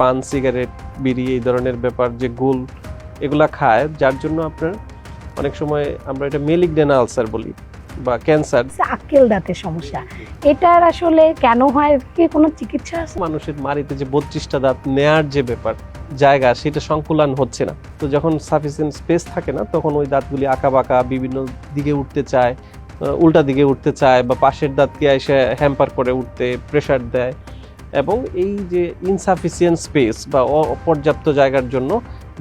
পান, সিগারেট, বিড়ি এই ধরনের ব্যাপার যে গুল এগুলা খায়, যার জন্য আপনার অনেক সময় আমরা এটা মেলিগন্যান্ট আলসার বলি বা ক্যান্সার। আক্কেল দাঁতের সমস্যা, এটার আসলে কেন হয়, কি কোনো চিকিৎসা আছে? মানুষের মাড়িতে যে 32টা দাঁত নেয়ার যে ব্যাপার জায়গা, সেটা সংকুলান হচ্ছে না। তো যখন সাফিসিয়েন্ট স্পেস থাকে না, তখন ওই দাঁতগুলি আঁকা বাঁকা বিভিন্ন দিকে উঠতে চায়, উল্টা দিকে উঠতে চায়, বা পাশের দাঁতকে এসে হ্যাম্পার করে উঠতে প্রেসার দেয়। এবং এই যে ইনসাফিসিয়েন্ট স্পেস বা অপর্যাপ্ত জায়গার জন্য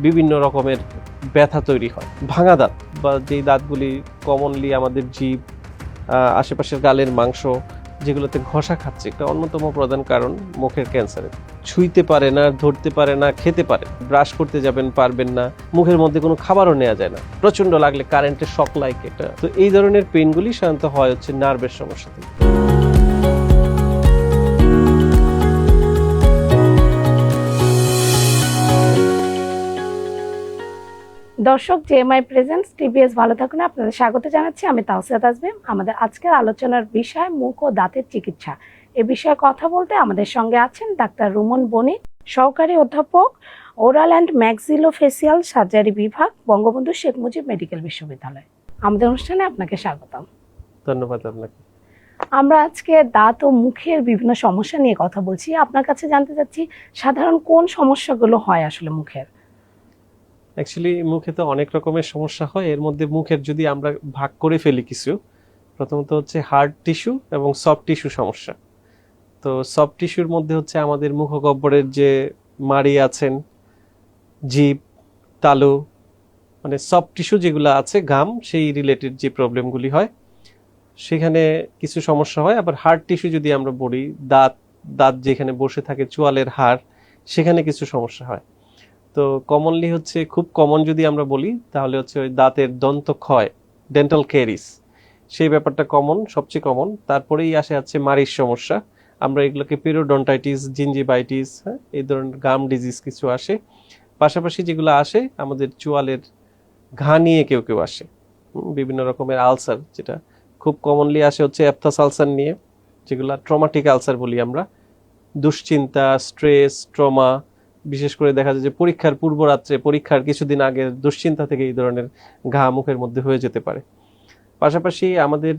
বিভিন্ন রকমের ব্যথা তৈরি হয়। ভাঙা দাঁত বা যেই দাঁতগুলি কমনলি আমাদের জিভ, আশেপাশের গালের মাংস যেগুলোতে ঘষা খাচ্ছে, একটা অন্যতম প্রধান কারণ মুখের ক্যান্সারের। ছুঁইতে পারে না, ধরতে পারে না, খেতে পারে, ব্রাশ করতে যাবেন পারবেন না, মুখের মধ্যে কোনো খাবারও নেওয়া যায় না, প্রচন্ড লাগলে কারেন্টের শক লাইক এটা। তো এই ধরনের পেইনগুলি সাধারণত হয় হচ্ছে নার্ভের সমস্যা থেকে। দর্শক, জেএমআই প্রেজেন্টস টিভিএস ভালো থাকুন, আপনাদের স্বাগত জানাচ্ছি। আমি তাওসিয়া তাজবিম। আমাদের আজকের আলোচনার বিষয় মুখ ও দাঁতের চিকিৎসা। এ বিষয়ে কথা বলতে আমাদের সঙ্গে আছেন ডাক্তার রুমন বণিক, সহকারী অধ্যাপক, ওরাল অ্যান্ড ম্যাক্সিলোফেসিয়াল সার্জারি বিভাগ, বঙ্গবন্ধু শেখ মুজিব মেডিকেল বিশ্ববিদ্যালয়। আমাদের অনুষ্ঠানে আপনাকে স্বাগতম। ধন্যবাদ আপনাকে। আমরা আজকে দাঁত ও মুখের বিভিন্ন সমস্যা নিয়ে কথা বলছি। আপনার কাছে জানতে চাচ্ছি, সাধারণ কোন সমস্যাগুলো হয় আসলে মুখের? অ্যাকচুয়ালি মুখে তো অনেক রকমের সমস্যা হয়। এর মধ্যে মুখের যদি আমরা ভাগ করে ফেলি কিছু, প্রথমত হচ্ছে হার্ড টিস্যু এবং সফট টিস্যু সমস্যা। তো সফট টিস্যুর মধ্যে হচ্ছে আমাদের মুখগহ্বরের যে মাড়ি আছেন, জিভ, তালু, মানে সফট টিস্যু যেগুলো আছে, ঘাম, সেই রিলেটেড যে প্রবলেমগুলি হয় সেখানে কিছু সমস্যা হয়। আবার হার্ড টিস্যু যদি আমরা বলি, দাঁত দাঁত যেখানে বসে থাকে, চোয়ালের হাড়, সেখানে কিছু সমস্যা হয়। তো কমনলি হচ্ছে, খুব কমন যদি আমরা বলি, তাহলে হচ্ছে ওই দাঁতের দন্তক্ষয়, ডেন্টাল ক্যারিস, সেই ব্যাপারটা কমন, সবচেয়ে কমন। তারপরেই আসে মাড়ির সমস্যা। আমরা এগুলোকে পেরিওডন্টাইটিস, জিঞ্জিভাইটিস, হ্যাঁ, এই ধরনের গাম ডিজিজ কিছু আসে। পাশাপাশি যেগুলো আসে, আমাদের চোয়ালের ঘা নিয়ে কেউ কেউ আসে, বিভিন্ন রকমের আলসার, যেটা খুব কমনলি আসে হচ্ছে অ্যাপথাস আলসার নিয়ে, যেগুলা ট্রমাটিক আলসার বলি আমরা। দুশ্চিন্তা, স্ট্রেস, ট্রমা, বিশেষ করে দেখা যায় যে পরীক্ষার পূর্ব রাত্রে, পরীক্ষার কিছুদিন আগের দুশ্চিন্তা থেকে এই ধরনের ঘা মুখের মধ্যে হয়ে যেতে পারে। পাশাপাশি আমাদের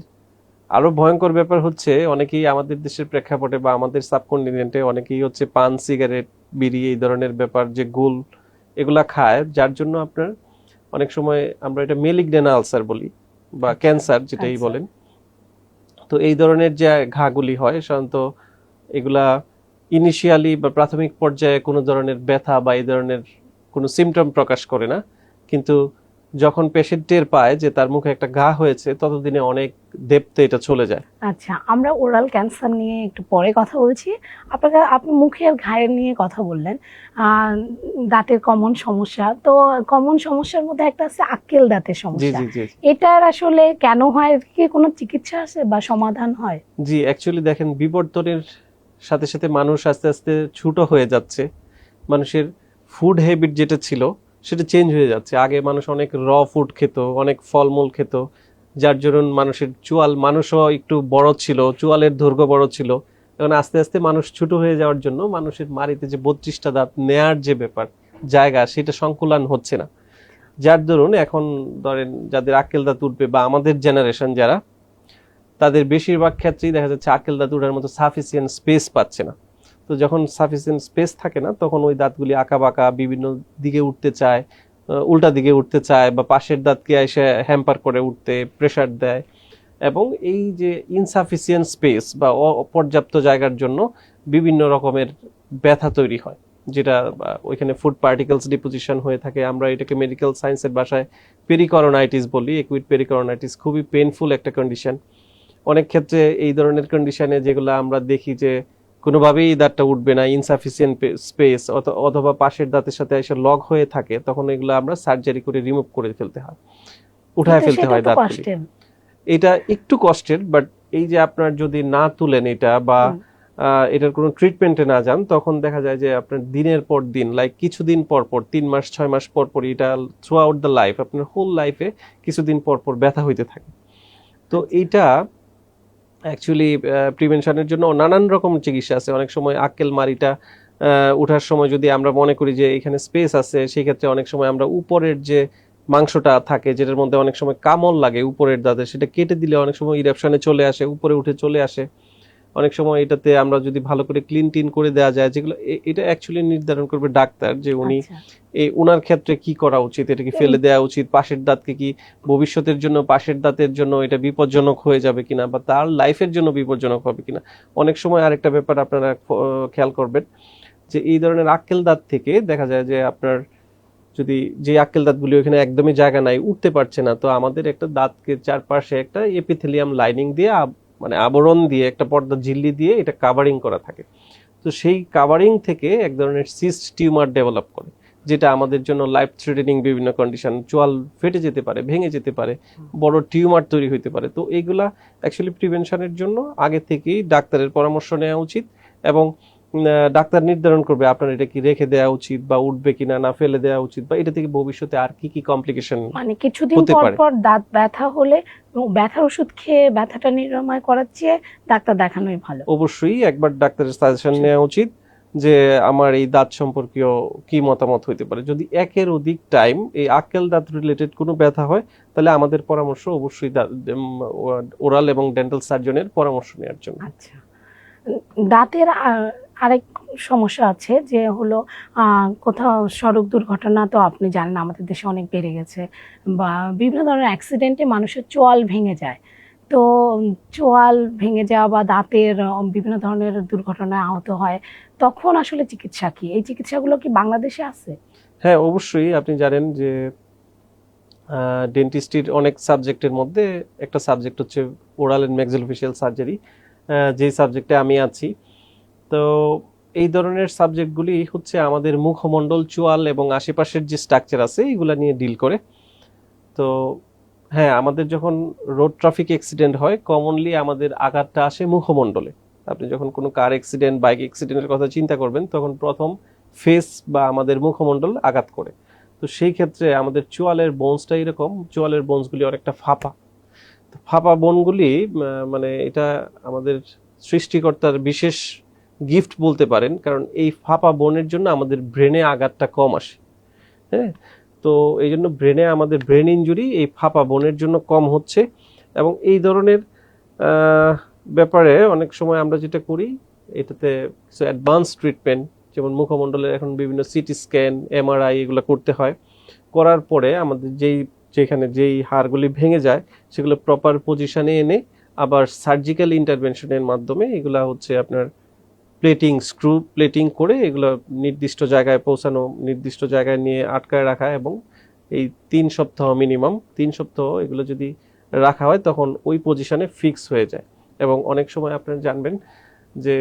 আরো ভয়ঙ্কর ব্যাপার হচ্ছে, অনেকেই আমাদের দেশের প্রেক্ষাপটে বা আমাদের সাবকন্টিনেন্টে অনেকেই হচ্ছে পান, সিগারেট, বিড়ি এই ধরনের ব্যাপার যে গুল এগুলা খায়, যার জন্য আপনার অনেক সময় আমরা এটা মেলিগন্যান্ট আলসার বলি বা ক্যান্সার যেটাই বলেন। তো এই ধরনের যে ঘাগুলি হয়, সাধারণত এগুলা ইনিশিয়ালি বা প্রাথমিক পর্যায়ে কোনো ধরনের ব্যথা বা এই ধরনের কোনো সিমটম প্রকাশ করে না, কিন্তু যখন পেশেন্ট টের পায় যে তার মুখে একটা ঘা হয়েছে, ততদিনে অনেক ডেপথে এটা চলে যায়। আচ্ছা, আমরা ওরাল ক্যান্সার নিয়ে একটু পরে কথা বলছি। আপনি মুখের ঘায়ের নিয়ে কথা বললেন, দাঁতের কমন সমস্যা। তো কমন সমস্যার মধ্যে একটা আছে আক্কেল দাঁতের জি সমস্যা। জি জি এটার আসলে কেন হয়, কি কোনো চিকিৎসা আছে বা সমাধান হয়? জি অ্যাকচুয়ালি দেখেন, বিবর্তনের সাথে সাথে মানুষ আস্তে আস্তে ছোট হয়ে যাচ্ছে। মানুষের ফুড হ্যাবিট যেটা ছিল সেটা চেঞ্জ হয়ে যাচ্ছে। আগে মানুষ অনেক র ফুড খেত, অনেক ফলমূল খেত, যার জন্য মানুষের মানুষও একটু বড় ছিল, চোয়ালের দৈর্ঘ্য বড় ছিল। এখন আস্তে আস্তে মানুষ ছোট হয়ে যাওয়ার জন্য মানুষের মাড়িতে যে 32টা দাঁত নেয়ার যে ব্যাপার জায়গা, সেটা সংকুলান হচ্ছে না। যার দরুন এখন ধরেন যাদের আক্কেল দাঁত উঠবে বা আমাদের জেনারেশন যারা, তাদের বেশিরভাগ ক্ষেত্রেই দেখা যাচ্ছে আক্কেল দাঁত উঠার মতো সাফিসিয়েন্ট স্পেস পাচ্ছে না। তো যখন সাফিসিয়েন্ট স্পেস থাকে না, তখন ওই দাঁতগুলি আঁকা বাঁকা বিভিন্ন দিকে উঠতে চায়, উল্টা দিকে উঠতে চায়, বা পাশের দাঁতকে এসে হ্যাম্পার করে উঠতে প্রেসার দেয়। এবং এই যে ইনসাফিসিয়েন্ট স্পেস বা অপর্যাপ্ত জায়গার জন্য বিভিন্ন রকমের ব্যথা তৈরি হয়, যেটা ওইখানে ফুড পার্টিকেলস ডিপোজিশন হয়ে থাকে। আমরা এটাকে মেডিকেল সায়েন্সের ভাষায় পেরিকরোনাইটিস বলি। একুইড পেরিকরোনাইটিস খুবই পেইনফুল একটা কন্ডিশন। অনেক ক্ষেত্রে এই ধরনের কন্ডিশনে যেগুলো আমরা দেখি যে কোনোভাবেই দাঁতটা উঠবে না, ইনসাফিসিয়েন্ট স্পেস, অথবা পাশের দাঁতের সাথে এসে লগ হয়ে থাকে, তখন এগুলো আমরা সার্জারি করে রিমুভ করে ফেলতে হয়, উঠায় ফেলতে হয় দাঁতগুলি। এটা একটু কষ্টের, বাট এই যে আপনার যদি না তুলেন এটা, বা এটার কোনো ট্রিটমেন্টে না যান, তখন দেখা যায় যে আপনার দিনের পর দিন, লাইক কিছুদিন পর পর, 3 মাস 6 মাস পর পর, এটা থ্রু আউট দ্য লাইফ, আপনার হোল লাইফে কিছুদিন পর পর ব্যথা হইতে থাকে। তো এইটা অ্যাকচুয়ালি প্রিভেনশনের জন্য নানান রকম চিকিৎসা আছে। অনেক সময় আক্কেল মাড়িটা ওঠার সময় যদি আমরা মনে করি যে এখানে স্পেস আছে, সেই ক্ষেত্রে অনেক সময় আমরা উপরের যে মাংসটা থাকে যেটার মধ্যে অনেক সময় কামল লাগে উপরের দাঁতে, সেটা কেটে দিলে অনেক সময় ইরেপশনে চলে আসে, উপরে উঠে চলে আসে। অনেক সময় এটাতে আমরা যদি ভালো করে ক্লিন টিন করে দেওয়া যায়, যেগুলো এটা অ্যাকচুয়ালি নির্ধারণ করবে ডাক্তার, যে উনি আচ্ছা। এই ওনার ক্ষেত্রে কি করা উচিত। এটা কি ফেলে দেওয়া উচিত, পাশের দাঁতকে কি ভবিষ্যতের জন্য, পাশের দাঁতের জন্য এটা বিপজ্জনক হয়ে যাবে কিনা, বা তার লাইফের জন্য বিপজ্জনক হবে কিনা। অনেক সময় আরেকটা ব্যাপার আপনারা খেয়াল করবেন যে এই ধরনের আক্কেল দাঁত থেকে দেখা যায় যে আপনার যদি যে আক্কেল দাঁতগুলি ওখানে একদমই জায়গা নাই, উঠতে পারছে না, তো আমাদের একটা দাঁতকে চারপাশে একটা এপিথেলিয়াম লাইনিং দিয়ে মানে আবরণ দিয়ে, একটা পর্দা ঝিল্লি দিয়ে এটা কাভারিং করা থাকে। তো সেই কাভারিং থেকে এক ধরনের সিস্ট টিউমার ডেভেলপ করে, যেটা আমাদের জন্য লাইফ থ্রেটেনিং বিভিন্ন কন্ডিশন, চোয়াল ফেটে যেতে পারে, ভেঙে যেতে পারে, বড় টিউমার তৈরি হতে পারে। তো এইগুলা অ্যাকচুয়ালি প্রিভেনশনের জন্য আগে থেকেই ডাক্তারের পরামর্শ নেওয়া উচিত, এবং ডাক্তার নির্ধারণ করবে আপনার এটা কি রেখে দেওয়া উচিত, বা উঠবে কিনা, না ফেলে দেওয়া উচিত, বা এটা থেকে ভবিষ্যতে আর কি কি কমপ্লিকেশন মানে কিছুদিন হতে পর পারে। পর দাঁত ব্যথা হলে ব্যথার ওষুধ খেয়ে ব্যথাটা নিরাময় করার চেয়ে ডাক্তার দেখানোই ভালো। অবশ্যই একবার ডাক্তারের সাজেশন নেওয়া উচিত যে আমার এই দাঁত সম্পর্কীয় কি মতামত হইতে পারে। যদি একের অধিক টাইম এই আক্কেল দাঁত রিলেটেড কোনো ব্যথা হয়, তাহলে আমাদের পরামর্শ অবশ্যই ওরাল এবং ডেন্টাল সার্জনের পরামর্শ নেওয়ার জন্য। আচ্ছা, দাঁতের আরেক সমস্যা আছে যে হলো কোথাও সড়ক দুর্ঘটনা তো আপনি জানেন আমাদের দেশে অনেক বেড়ে গেছে, বা বিভিন্ন ধরনের অ্যাক্সিডেন্টে মানুষের চোয়াল ভেঙে যায়। তো চোয়াল ভেঙে যাওয়া বা দাঁতের বিভিন্ন ধরনের দুর্ঘটনায় আহত হয়, তখন আসলে চিকিৎসা কি, এই চিকিৎসাগুলো কি বাংলাদেশে আছে? হ্যাঁ, অবশ্যই। আপনি জানেন যে ডেন্টিস্ট্রির অনেক সাবজেক্টের মধ্যে একটা সাবজেক্ট হচ্ছে ওরাল এন্ড ম্যাক্সিলোফেশিয়াল সার্জারি, যে সাবজেক্টে আমি আছি। তো এই ধরনের সাবজেক্টগুলি হচ্ছে আমাদের মুখমণ্ডল, চোয়াল এবং আশেপাশের যে স্ট্রাকচার আছে এগুলা নিয়ে ডিল করে। তো হ্যাঁ, আমাদের যখন রোড ট্রাফিক অ্যাক্সিডেন্ট হয়, কমনলি আমাদের আঘাতটা আসে মুখমণ্ডলে। আপনি যখন কোনো কার অ্যাক্সিডেন্ট, বাইক অ্যাক্সিডেন্টের কথা চিন্তা করবেন, তখন প্রথম ফেস বা আমাদের মুখমণ্ডল আঘাত করে। তো সেই ক্ষেত্রে আমাদের চোয়ালের বোনসটা এরকম, চোয়ালের বোনসগুলি অনেকটা ফাঁপা। তো ফাঁপা বোনগুলি মানে এটা আমাদের সৃষ্টিকর্তার বিশেষ গিফট বলতে পারেন, কারণ এই ফাঁপা বোনের জন্য আমাদের ব্রেনে আঘাতটা কম আসে। হ্যাঁ, তো এই জন্য ব্রেনে আমাদের ব্রেন ইনজুরি এই ফাঁপা বোনের জন্য কম হচ্ছে। এবং এই ধরনের ব্যাপারে অনেক সময় আমরা যেটা করি, এটাতে কিছু অ্যাডভান্স ট্রিটমেন্ট, যেমন মুখমণ্ডলের এখন বিভিন্ন সিটি স্ক্যান, এমআরআই এগুলো করতে হয়। করার পরে আমাদের যেখানে যেই হাড়গুলি ভেঙে যায় সেগুলো প্রপার পজিশনে এনে আবার সার্জিক্যাল ইন্টারভেনশনের মাধ্যমে এগুলা হচ্ছে আপনার প্লেটিং, স্ক্রু প্লেটিং করে এগুলো নির্দিষ্ট জায়গায় পৌঁছানো, নির্দিষ্ট জায়গায় নিয়ে আটকায় রাখা, এবং এই 3 সপ্তাহ মিনিমাম 3 সপ্তাহ এগুলো যদি রাখা হয় তখন ওই পজিশনে ফিক্স হয়ে যায়। এবং অনেক সময় আপনারা জানবেন যে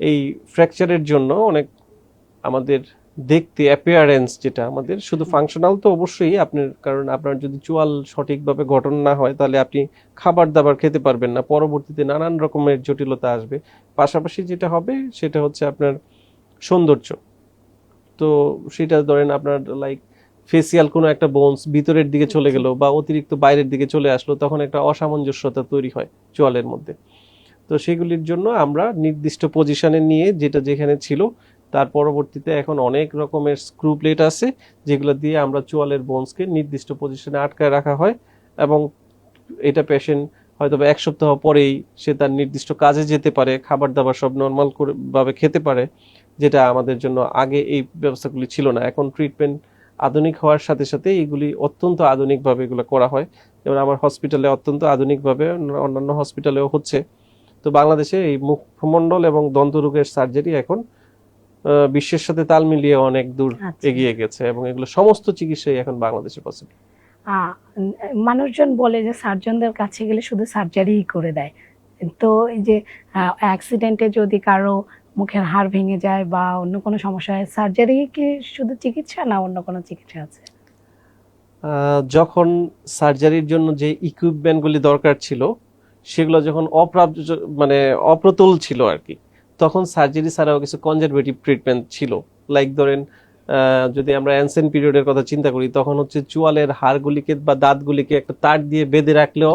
এই ফ্র্যাকচারের জন্য অনেক আমাদের দেখতে অ্যাপিয়ারেন্স যেটা আমাদের শুধু ফাংশনাল তো অবশ্যই আপনার, কারণ আপনার যদি চোয়াল সঠিকভাবে গঠন না হয় তাহলে আপনি খাবার দাবার খেতে পারবেন না, পরবর্তীতে নানান রকমের জটিলতা আসবে। পাশাপাশি যেটা হবে সেটা হচ্ছে আপনার সৌন্দর্য। তো সেটা ধরেন আপনার লাইক ফেসিয়াল কোনো একটা বোনস ভিতরের দিকে চলে গেল বা অতিরিক্ত বাইরের দিকে চলে আসলো, তখন একটা অসামঞ্জস্যতা তৈরি হয় চোয়ালের মধ্যে। তো সেগুলির জন্য আমরা নির্দিষ্ট পজিশনে নিয়ে যেটা যেখানে ছিল, তার পরবর্তীতে এখন অনেক রকমের স্ক্রু প্লেট আছে যেগুলো দিয়ে আমরা চোয়ালের বোনসকে নির্দিষ্ট পজিশনে আটকায় রাখা হয়। এবং এটা পেশেন্ট হয়তো 1 সপ্তাহ পরেই সে তার নির্দিষ্ট কাজে যেতে পারে, খাবার দাবার সব নর্মাল ভাবে খেতে পারে, যেটা আমাদের জন্য আগে এই ব্যবস্থাগুলি ছিল না। এখন ট্রিটমেন্ট আধুনিক হওয়ার সাথে সাথে এগুলি অত্যন্ত আধুনিকভাবে এগুলো করা হয়। যেমন আমার হসপিটালে অত্যন্ত আধুনিকভাবে, অন্যান্য হসপিটালেও হচ্ছে। তো বাংলাদেশে এই মুখমণ্ডল এবং দন্তরোগের সার্জারি এখন বিশ্বের সাথে তাল মিলিয়ে অনেক দূর এগিয়ে গেছে, এবং এগুলো সমস্ত চিকিৎসাই এখন বাংলাদেশে পসিবল। মানুষজন বলে যে সার্জনদের কাছে গেলে শুধু সার্জারিই করে দেয়। তো এই যে অ্যাক্সিডেন্টে যদি কারো মুখের হাড় ভেঙে যায় বা অন্য কোনো সমস্যা হয়, সার্জারি কি শুধু চিকিৎসা না অন্য কোনো চিকিৎসা আছে? যখন সার্জারির জন্য যে ইকুইপমেন্টগুলি দরকার ছিল সেগুলো যখন মানে অপ্রতুল ছিল আর কি, তখন সার্জারি ছাড়াও কিছু কনজারভেটিভ ট্রিটমেন্ট ছিল। লাইক ধরেন যদি আমরা অ্যানসেন্ট পিরিয়ডের কথা চিন্তা করি, তখন হচ্ছে চোয়ালের হাড়গুলিকে বা দাঁতগুলিকে একটা তার দিয়ে বেঁধে রাখলেও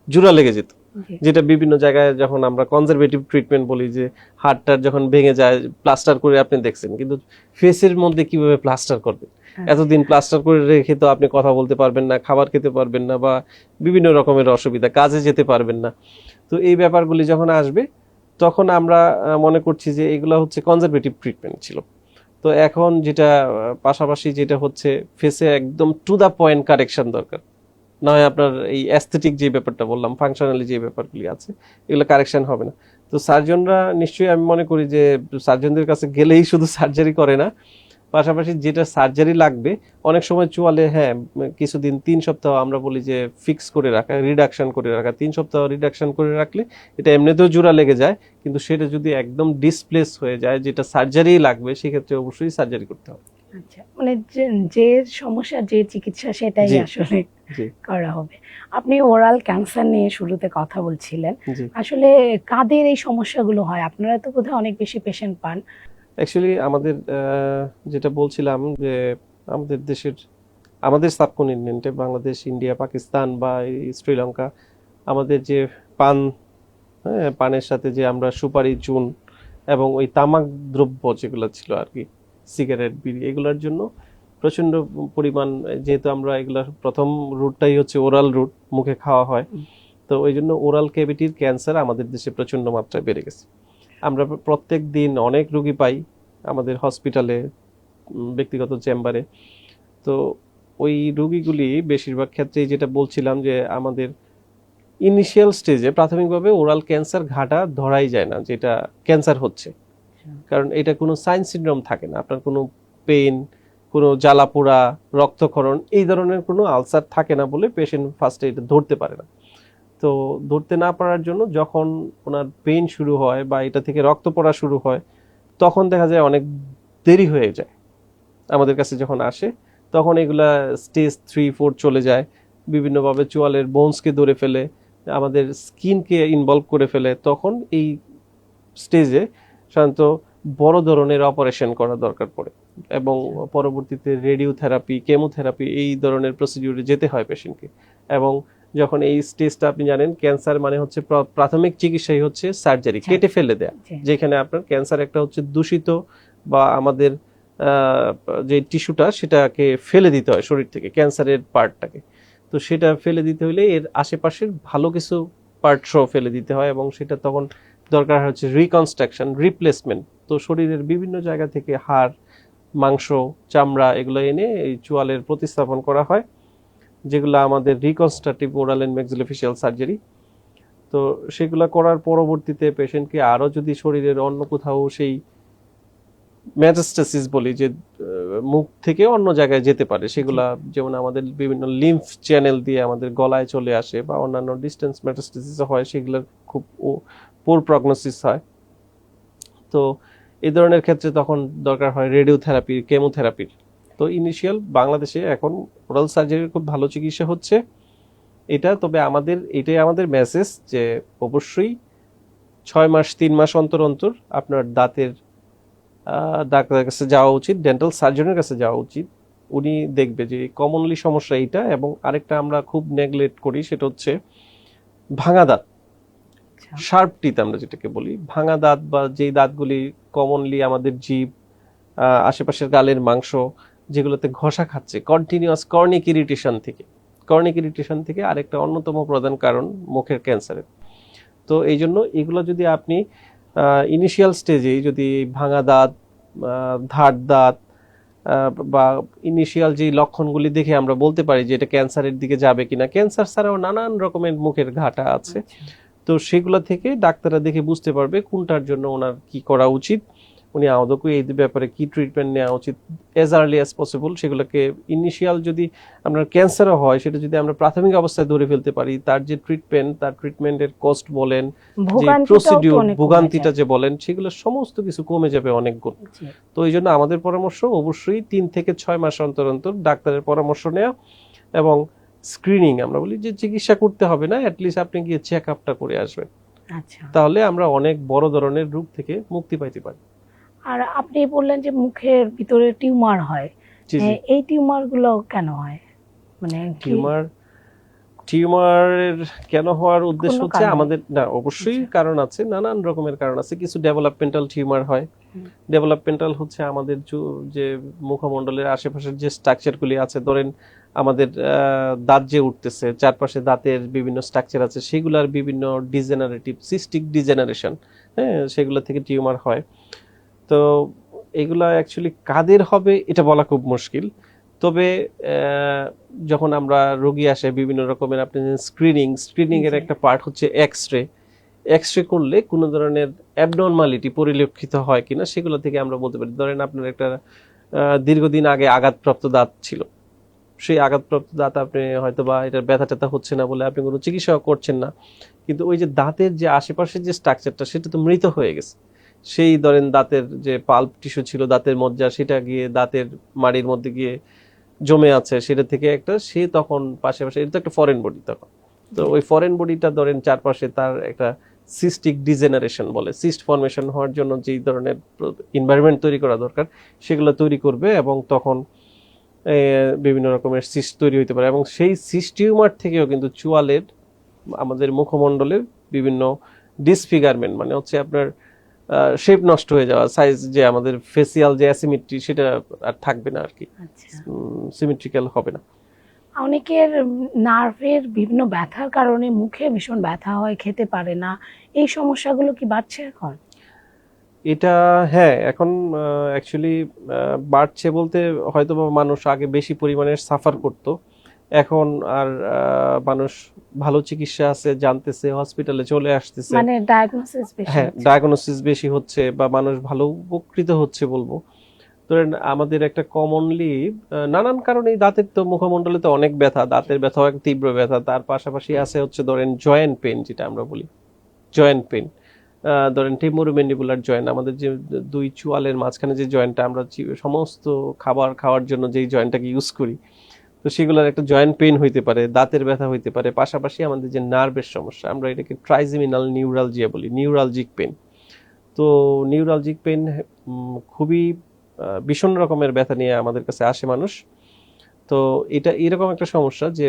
জোড়া লেগে যেত। জি। যেটা বিভিন্ন জায়গায় যখন আমরা কনজারভেটিভ ট্রিটমেন্ট বলি, যে হাড়টার যখন ভেঙে যায় প্লাস্টার করে আপনি দেখছেন, কিন্তু ফেসের মধ্যে কিভাবে প্লাস্টার করবেন? এতদিন প্লাস্টার করে রেখে তো আপনি কথা বলতে পারবেন না, খাবার খেতে পারবেন না, বা বিভিন্ন রকমের অসুবিধা, কাজে যেতে পারবেন না। তো এই ব্যাপারগুলি যখন আসবে তখন আমরা মনে করছি যে এগুলো হচ্ছে কনজারভেটিভ ট্রিটমেন্ট ছিল। তো এখন যেটা পাশাপাশি যেটা হচ্ছে, ফেসে একদম টু দা পয়েন্ট কারেকশন দরকার, না হয় আপনার এই অ্যাস্থেটিক যে ব্যাপারটা বললাম, ফাংশনালি যে ব্যাপারগুলি আছে, এগুলো কারেকশন হবে না। তো সার্জনরা নিশ্চয়ই, আমি মনে করি যে সার্জনদের কাছে গেলেই শুধু সার্জারি করে না, পাশাপাশি যেটা সার্জারি লাগবে অনেক সময় চুয়ালে, হ্যাঁ কিছুদিন 3 সপ্তাহ আমরা বলি যে ফিক্স করে রাখা, রিডাকশন করে রাখা, 3 সপ্তাহ রিডাকশন করে রাখলে এটা এমনিতেও জোড়া লেগে যায়, কিন্তু সেটা যদি একদম ডিসপ্লেস হয়ে যায়, যেটা সার্জারি লাগবে, সেক্ষেত্রে অবশ্যই সার্জারি করতে হবে। আচ্ছা, মানে যে সমস্যা, যে চিকিৎসা, সেটাই জি। আসলে জি। করা হবে। আপনি ওরাল ক্যান্সার নিয়ে শুরুতে কথা বলছিলেন, জি। আসলে কাদের এই সমস্যাগুলো হয়? আপনারা তো বোধহয় অনেক বেশি পেশেন্ট পান। অ্যাকচুয়ালি আমাদের যেটা বলছিলাম যে আমাদের দেশের, আমাদের সাবকন্টিনেন্টে বাংলাদেশ, ইন্ডিয়া, পাকিস্তান বা এই শ্রীলঙ্কা, আমাদের যে পান, হ্যাঁ, পানের সাথে যে আমরা সুপারি, চুন এবং ওই তামাক দ্রব্য যেগুলো ছিল আর কি, সিগারেট, বিড়ি, এগুলোর জন্য প্রচন্ড পরিমাণ, যেহেতু আমরা এগুলার প্রথম রুটটাই হচ্ছে ওরাল রুট, মুখে খাওয়া হয়, তো ওই জন্য ওরাল ক্যাভিটির ক্যান্সার আমাদের দেশে প্রচন্ড মাত্রায় বেড়ে গেছে। আমরা প্রত্যেক দিন অনেক রোগী পাই আমাদের হসপিটালে, ব্যক্তিগত চেম্বারে। তো ওই রোগীগুলি বেশিরভাগ ক্ষেত্রেই যেটা বলছিলাম যে আমাদের ইনিশিয়াল স্টেজে প্রাথমিকভাবে ওরাল ক্যান্সার ঘাটা ধরাই যায় না যেটা ক্যান্সার হচ্ছে, কারণ এটা কোনো সাইন সিনড্রোম থাকে না, আপনার কোনো পেইন, কোনো জ্বালাপোড়া, রক্তক্ষরণ, এই ধরনের কোনো আলসার থাকে না বলে পেশেন্ট ফার্স্টে এটা ধরতে পারে না। তো ধরতে না পারার জন্য যখন ওনার পেইন শুরু হয় বা এটা থেকে রক্ত পড়া শুরু হয়, তখন দেখা যায় অনেক দেরি হয়ে যায়। আমাদের কাছে যখন আসে তখন এগুলা স্টেজ 3-4 চলে যায়, বিভিন্নভাবে চোয়ালের বোনসকে ধরে ফেলে, আমাদের স্কিনকে ইনভলভ করে ফেলে। তখন এই স্টেজে সাধারণত বড় ধরনের অপারেশন করা দরকার পড়ে, এবং পরবর্তীতে রেডিওথেরাপি, কেমোথেরাপি, এই ধরনের প্রসিডিউরে যেতে হয় পেশেন্টকে। এবং যখন এই স্টেজটা, আপনি জানেন ক্যান্সার মানে হচ্ছে প্রাথমিক চিকিৎসাই হচ্ছে সার্জারি, কেটে ফেলে দেয়া, যেখানে আপনার ক্যান্সার একটা হচ্ছে দূষিত বা আমাদের যে টিস্যুটা, সেটাকে ফেলে দিতে হয় শরীর থেকে, ক্যান্সারের পার্টটাকে। তো সেটা ফেলে দিতে হলে এর আশেপাশের ভালো কিছু পার্ট সহ ফেলে দিতে হয়, এবং সেটা তখন দরকার হচ্ছে রিকনস্ট্রাকশন, রিপ্লেসমেন্ট। তো শরীরের বিভিন্ন জায়গা থেকে হাড়, মাংস, চামড়া, এগুলো এনে এই চোয়ালের প্রতিস্থাপন করা হয়, যেগুলো আমাদের reconstructive oral and maxillofacial surgery. তো সেগুলো করার পরবর্তীতে পেশেন্টকে আরো যদি শরীরের অন্য কোথাও সেই মেটাস্টাসিস বলি, যে মুখ থেকে অন্য জায়গায় যেতে পারে, সেগুলা যেমন আমাদের বিভিন্ন লিম্ফ চ্যানেল দিয়ে আমাদের গলায় চলে আসে বা অন্যান্য ডিস্টেন্স মেটাস্টাসিস হয়, সেগুলোর খুব পোর প্রগনোসিস হয়। তো এই ধরনের ক্ষেত্রে তখন দরকার হয় রেডিওথেরাপি, কেমোথেরাপির। তো ইনিশিয়াল বাংলাদেশে এখন ওরাল সার্জারির খুব ভালো চিকিৎসা হচ্ছে এটা। তবে এটাই আমাদের মেসেজ যে অবশ্যই 6 মাস 3 মাস অন্তর অন্তর আপনার দাঁতের ডাক্তারের কাছে যাওয়া উচিত, ডেন্টাল সার্জনের কাছে যাওয়া উচিত। উনি দেখবে যে কমনলি সমস্যা এইটা। এবং আরেকটা আমরা খুব নেগলেক্ট করি, সেটা হচ্ছে ভাঙা দাঁত, শার্প টিথ আমরা যেটাকে বলি। ভাঙা দাঁত বা যেই দাঁতগুলি কমনলি আমাদের জিভ, আশেপাশের গালের মাংস, যেগুলোতে ঘষা খাচ্ছে কন্টিনিউয়াস, কর্নিক ইরিটেশন থেকে আরেকটা অন্যতম প্রধান কারণ মুখের ক্যান্সারের। তো এই জন্য এগুলো যদি আপনি ইনিশিয়াল স্টেজে যদি ভাঙা দাঁত, ধার দাঁত বা ইনিশিয়াল যে লক্ষণগুলি দেখে আমরা বলতে পারি যে এটা ক্যান্সারের দিকে যাবে কিনা। ক্যান্সার ছাড়াও নানান রকমের মুখের ঘাটা আছে, তো সেগুলো থেকে ডাক্তাররা দেখে বুঝতে পারবে কোনটার জন্য ওনার কি করা উচিত, উনি আদৌ এই ব্যাপারে কি ট্রিটমেন্ট নেওয়া উচিত এজ আর্লি অ্যাজ পসিবল। সেগুলোকে ইনিশিয়াল যদি আপনার ক্যান্সারও হয়, সেটা যদি আমরা প্রাথমিক অবস্থায় ধরে ফেলতে পারি, তার যে ট্রিটমেন্ট, তার ট্রিটমেন্টের কস্ট বলেন, যে প্রসিডিউর, ভোগান্তিটা যে বলেন, সেগুলো সমস্ত কিছু কমে যাবে অনেক গুণ। তো এই জন্য আমাদের পরামর্শ অবশ্যই 3 থেকে 6 মাস অন্তর অন্তর ডাক্তারের পরামর্শ নেওয়া, এবং স্ক্রিনিং, আমরা বলি যে চিকিৎসা করতে হবে না, অ্যাটলিস্ট আপনি গিয়ে চেক আপটা করে আসবেন। আচ্ছা, তাহলে আমরা অনেক বড় ধরনের রোগ থেকে মুক্তি পাইতে পারি। আর আপনি বললেন যে মুখের ভিতরে টিউমার হয়, এই টিউমার গুলো কেন হয়? মানে টিউমারের কেন হওয়ার উদ্দেশ্য কোনো হচ্ছে কারণ? আমাদের না অবশ্যই আচ্ছা। কারণ আছে, নানান রকমের কারণ আছে। কিছু ডেভেলপমেন্টাল টিউমার হয়। ডেভেলপমেন্টাল হচ্ছে আমাদের যে মুখমণ্ডলের আশেপাশের যে স্ট্রাকচারগুলি আছে, ধরেন আমাদের দাঁত যে উঠতেছে, চারপাশে দাঁতের বিভিন্ন স্ট্রাকচার আছে, সেগুলার বিভিন্ন ডিজেনারেটিভ সিস্টিক ডিজেনারেশন, হ্যাঁ, সেগুলো থেকে টিউমার হয়। তো এগুলা অ্যাকচুয়ালি কাদের হবে এটা বলা খুব মুশকিল। তবে যখন আমরা রোগী আসে বিভিন্ন রকমের, আপনি স্ক্রিনিং এর জি। একটা পার্ট হচ্ছে এক্স রে করলে কোনো ধরনের অ্যাবনর্মালিটি পরিলক্ষিত হয় কিনা সেগুলো থেকে আমরা বলতে পারি। ধরেন আপনার একটা দীর্ঘদিন আগে আঘাতপ্রাপ্ত দাঁত ছিল, সেই আঘাতপ্রাপ্ত দাঁত আপনি হয়তো বা এটার ব্যথা ট্যাথা হচ্ছে না বলে আপনি কোনো চিকিৎসা করছেন না, কিন্তু ওই যে দাঁতের যে আশেপাশের যে স্ট্রাকচারটা সেটা তো মৃত হয়ে গেছে। সেই ধরেন দাঁতের যে পাল্প টিস্যু ছিল, দাঁতের মজ্জা, সেটা গিয়ে দাঁতের মাড়ির মধ্যে গিয়ে জমে আছে, সেটা থেকে একটা সে তখন পাশাপাশি এটা তো একটা ফরেন বডি তখন। তো ওই ফরেন বডিটা ধরেন চারপাশে তার একটা সিস্টিক ডিজেনারেশন বলে, সিস্ট ফর্মেশন হওয়ার জন্য যেই ধরনের এনভায়রনমেন্ট তৈরি করা দরকার সেগুলো তৈরি করবে, এবং তখন বিভিন্ন রকমের সিস্ট তৈরি হতে পারে। এবং সেই সিস্ট টিউমার থেকেও কিন্তু চুয়ালের আমাদের মুখমণ্ডলের বিভিন্ন ডিসফিগারমেন্ট, মানে হচ্ছে আপনার শেপ নষ্ট হয়ে যাওয়া, সাইজ যে আমাদের ফেসিয়াল যে অ্যাসিমেট্রি সেটা আর থাকবে না আর কি, আচ্ছা। সিমেট্রিক্যাল হবে না। অনেকের নার্ভের বিভিন্ন ব্যথার কারণে মুখে ভীষণ ব্যথা হয়, খেতে পারে না, এই সমস্যাগুলো কি বাড়ছে এখন? এটা হ্যাঁ, এখন অ্যাকচুয়ালি বাড়ছে বলতে হয়তো বা মানুষ আগে বেশি পরিমাণে সাফার করত, এখন আর মানুষ ভালো চিকিৎসা আছে জানতেছে, হসপিটালে চলে আসতেছে, মানে ডায়াগনোসিস বেশি হ্যাঁ হচ্ছে। ডায়াগনোসিস বেশি হচ্ছে, বা মানুষ ভালো উপকৃত হচ্ছে বলবো। ধরেন আমাদের একটা কমনলি নানান কারণে দাঁতের তো মুখমণ্ডলে তো অনেক ব্যথা, দাঁতের ব্যথা এক তীব্র ব্যথা, তার পাশাপাশি আছে হচ্ছে ধরেন জয়েন্ট পেন, যেটা আমরা বলি জয়েন্ট পেন। ধরেন টেম্পোরোম্যান্ডিবুলার জয়েন্ট, আমাদের যে দুই চোয়ালের মাঝখানে যে জয়েন্টটা আমরা সমস্ত খাবার খাওয়ার জন্য যেই জয়েন্টটাকে ইউজ করি, তো সেগুলোর একটা জয়েন্ট পেন হইতে পারে, দাঁতের ব্যথা হইতে পারে। পাশাপাশি আমাদের যে নার্ভের সমস্যা, আমরা এটাকে ট্রাইজেমিনাল নিউরালজিয়া বলি, নিউরালজিক পেন। তো নিউরালজিক পেন খুবই ভীষণ রকমের ব্যথা নিয়ে আমাদের কাছে আসে মানুষ। তো এটা এরকম একটা সমস্যা যে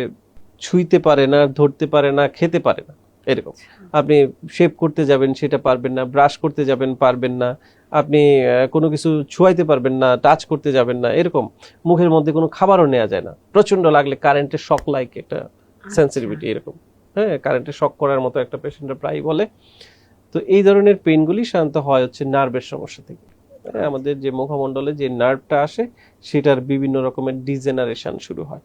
ছুঁইতে পারে না, ধরতে পারে না, খেতে পারে না, এরকম। আপনি শেভ করতে যাবেন সেটা পারবেন না, ব্রাশ করতে যাবেন পারবেন না, আপনি কোনো কিছু ছুঁয়াইতে পারবেন না, টাচ করতে যাবেন না, এরকম। মুখের মধ্যে কোনো খাবারও নেওয়া যায় না, প্রচন্ড লাগলে কারেন্টের শক লাইক একটা সেন্সিটিভিটি, এরকম। হ্যাঁ, কারেন্টের শক করার মতো একটা পেশেন্টরা প্রায় বলে। তো এই ধরনের পেইনগুলি সাধারণত হয় হচ্ছে নার্ভের সমস্যা থেকে। আমাদের যে মুখমণ্ডলে যে নার্ভটা আসে সেটার বিভিন্ন রকমের ডিজেনারেশন শুরু হয়।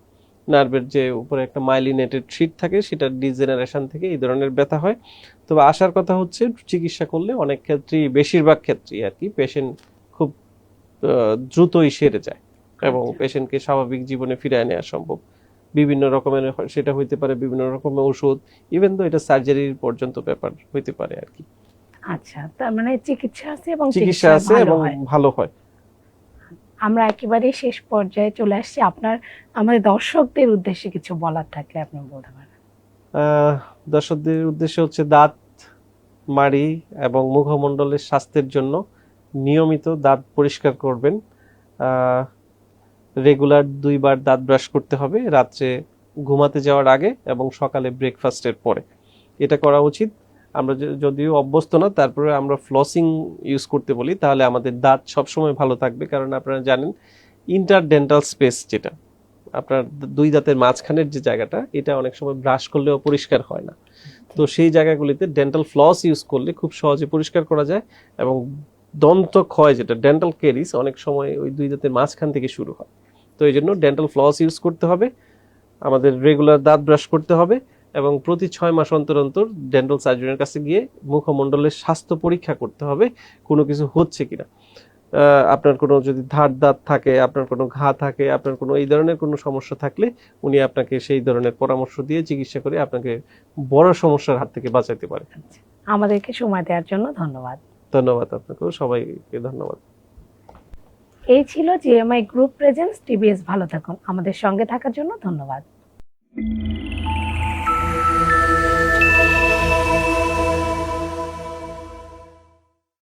নার্ভের যে উপরে একটা মাইলিনেটেড শীট থাকে, সেটার ডিজেনারেশন থেকে এই ধরনের ব্যথা হয়। তবে আসার কথা হচ্ছে চিকিৎসা করলে অনেক ক্ষেত্রেই, বেশিরভাগ ক্ষেত্রেই আর কি, পেশেন্ট খুব দ্রুতই সেরে যায় এবং পেশেন্টকে স্বাভাবিক জীবনে ফিরিয়ে নেওয়া সম্ভব। বিভিন্ন রকমের সেটা হইতে পারে বিভিন্ন রকমের ওষুধ, ইভেন তো এটা সার্জারির পর্যন্ত ব্যাপার হইতে পারে আর কি। আচ্ছা, তার মানে চিকিৎসা আছে এবং চিকিৎসা আছে ভালো এবং হয়। ভালো হয়। আমরা একেবারে শেষ পর্যায়ে চলে আসছি, আপনার আমাদের দর্শকদের উদ্দেশ্যে কিছু বলার থাকলে আপনি বলতে পারেন। দর্শকদের উদ্দেশ্য হচ্ছে দাঁত, মাড়ি এবং মুখমণ্ডলের স্বাস্থ্যের জন্য নিয়মিত দাঁত পরিষ্কার করবেন। রেগুলার 2 বার দাঁত ব্রাশ করতে হবে, রাত্রে ঘুমাতে যাওয়ার আগে এবং সকালে ব্রেকফাস্টের পরে, এটা করা উচিত। আমরা যদিও অভ্যস্ত না, তারপরে আমরা ফ্লসিং ইউজ করতে বলি, তাহলে আমাদের দাঁত সবসময় ভালো থাকবে। কারণ আপনারা জানেন ইন্টারডেন্টাল স্পেস, যেটা আপনার দুই দাঁতের মাঝখানের যে জায়গাটা, এটা অনেক সময় ব্রাশ করলেও পরিষ্কার হয় না। তো সেই জায়গাগুলিতে ডেন্টাল ফ্লস ইউজ করলে খুব সহজে পরিষ্কার করা যায়। এবং দন্ত ক্ষয়, যেটা ডেন্টাল কেরিস, অনেক সময় ওই দুই দাঁতের মাঝখান থেকে শুরু হয়। তো এই জন্য ডেন্টাল ফ্লস ইউজ করতে হবে, আমাদের রেগুলার দাঁত ব্রাশ করতে হবে, এবং প্রতি 6 মাস অন্তর অন্তর ডেন্টাল সার্জনের কাছে গিয়ে মুখমণ্ডলের স্বাস্থ্য পরীক্ষা করতে হবে, কোনো কিছু হচ্ছে কিনা। আপনার কোনো যদি ধার দাঁত থাকে, আপনার কোনো ঘা থাকে, আপনার কোনো এই ধরনের কোনো সমস্যা থাকলে উনি আপনাকে সেই ধরনের পরামর্শ দিয়ে চিকিৎসা করে আপনাকে বড় সমস্যার হাত থেকে বাঁচাতে পারে। আমাদেরকে সময় দেওয়ার জন্য ধন্যবাদ। ধন্যবাদ আপনাকেও, সবাইকে ধন্যবাদ। এই ছিল জিএমআই গ্রুপ প্রেজেন্টস টিবিএস ভালো থাকুন। আমাদের সঙ্গে থাকার জন্য ধন্যবাদ।